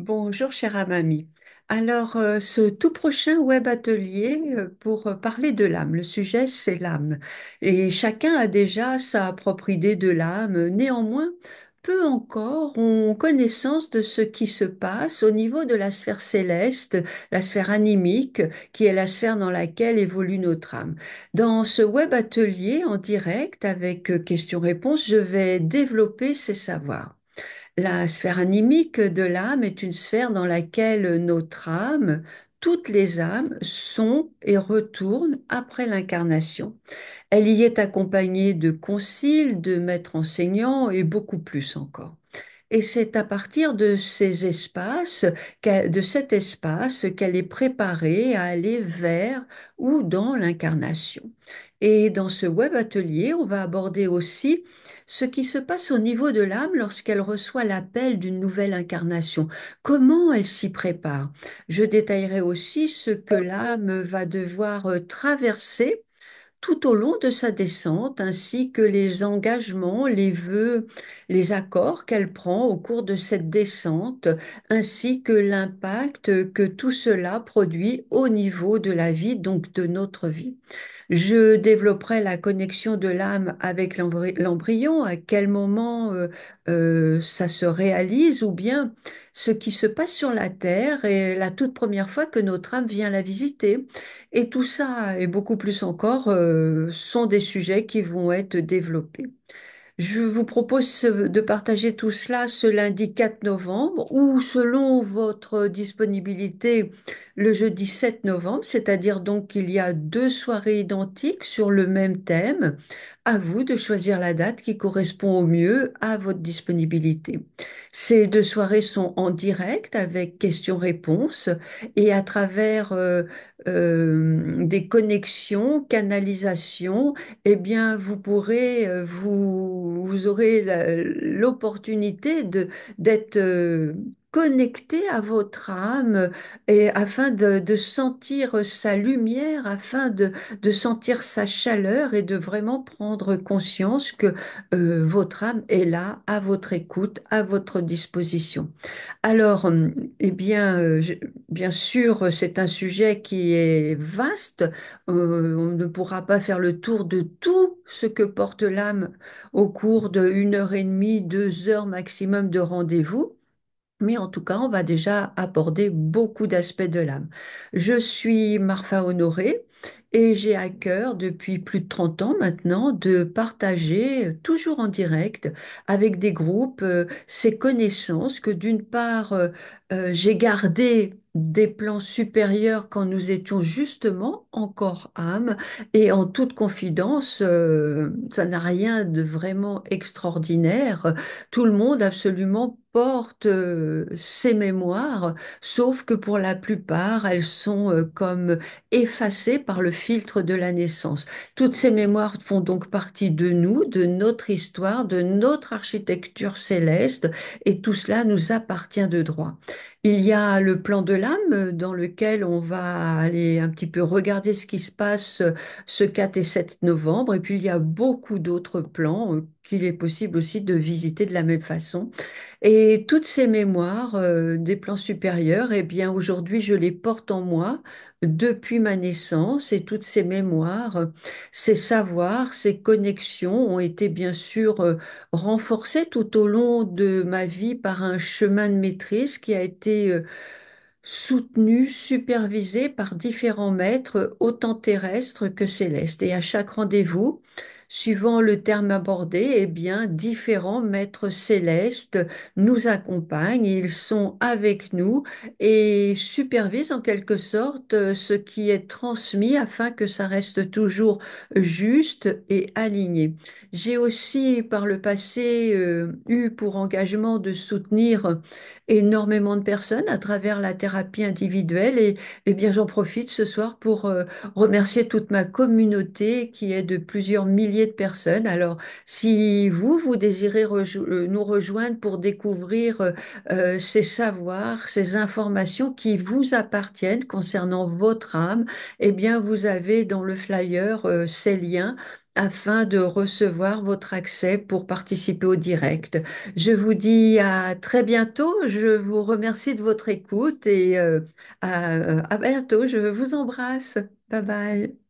Bonjour, chère amie. Alors, ce tout prochain web atelier pour parler de l'âme, le sujet c'est l'âme. Et chacun a déjà sa propre idée de l'âme. Néanmoins, peu encore ont connaissance de ce qui se passe au niveau de la sphère céleste, la sphère animique, qui est la sphère dans laquelle évolue notre âme. Dans ce web atelier en direct avec questions-réponses, je vais développer ces savoirs. La sphère animique de l'âme est une sphère dans laquelle notre âme, toutes les âmes, sont et retournent après l'incarnation. Elle y est accompagnée de conciles, de maîtres enseignants et beaucoup plus encore. Et c'est à partir de ces espaces, de cet espace, qu'elle est préparée à aller vers ou dans l'incarnation. Et dans ce web atelier, on va aborder aussi ce qui se passe au niveau de l'âme lorsqu'elle reçoit l'appel d'une nouvelle incarnation. Comment elle s'y prépare? Je détaillerai aussi ce que l'âme va devoir traverser tout au long de sa descente, ainsi que les engagements, les vœux, les accords qu'elle prend au cours de cette descente, ainsi que l'impact que tout cela produit au niveau de la vie, donc de notre vie. Je développerai la connexion de l'âme avec l'embryon, à quel moment ça se réalise, ou bien ce qui se passe sur la Terre et la toute première fois que notre âme vient la visiter. Et tout ça et beaucoup plus encore sont des sujets qui vont être développés. Je vous propose de partager tout cela ce lundi 4 novembre ou selon votre disponibilité le jeudi 7 novembre, c'est-à-dire donc qu'il y a deux soirées identiques sur le même thème. À vous de choisir la date qui correspond au mieux à votre disponibilité. Ces deux soirées sont en direct avec questions-réponses et à travers des connexions, canalisations, eh bien, vous aurez l'opportunité d'être connecté à votre âme et afin de sentir sa lumière, afin de sentir sa chaleur et de vraiment prendre conscience que votre âme est là, à votre écoute, à votre disposition. Alors, eh bien, bien sûr, c'est un sujet qui est vaste. On ne pourra pas faire le tour de tout ce que porte l'âme au cours de 1 heure et demie, 2 heures maximum de rendez-vous. Mais en tout cas, on va déjà aborder beaucoup d'aspects de l'âme. Je suis Marfa Honoré et j'ai à cœur depuis plus de 30 ans maintenant de partager, toujours en direct, avec des groupes, ces connaissances que d'une part, j'ai gardées des plans supérieurs quand nous étions justement encore âme et en toute confidence, ça n'a rien de vraiment extraordinaire. Tout le monde absolument porte ces mémoires, sauf que pour la plupart, elles sont comme effacées par le filtre de la naissance. Toutes ces mémoires font donc partie de nous, de notre histoire, de notre architecture céleste, et tout cela nous appartient de droit. Il y a le plan de l'âme dans lequel on va aller un petit peu regarder ce qui se passe ce 4 et 7 novembre, et puis il y a beaucoup d'autres plans qu'il est possible aussi de visiter de la même façon. Et toutes ces mémoires des plans supérieurs, eh bien aujourd'hui, je les porte en moi depuis ma naissance et toutes ces mémoires, ces savoirs, ces connexions ont été bien sûr renforcées tout au long de ma vie par un chemin de maîtrise qui a été soutenu, supervisé par différents maîtres, autant terrestres que célestes. Et à chaque rendez-vous, suivant le terme abordé, eh bien, différents maîtres célestes nous accompagnent, ils sont avec nous et supervisent en quelque sorte ce qui est transmis afin que ça reste toujours juste et aligné. J'ai aussi par le passé eu pour engagement de soutenir énormément de personnes à travers la thérapie individuelle et bien j'en profite ce soir pour remercier toute ma communauté qui est de plusieurs milliers de personnes. Alors si vous désirez nous rejoindre pour découvrir ces savoirs, ces informations qui vous appartiennent concernant votre âme, eh bien vous avez dans le flyer ces liens afin de recevoir votre accès pour participer au direct. Je vous dis à très bientôt. Je vous remercie de votre écoute et à bientôt. Je vous embrasse. Bye bye.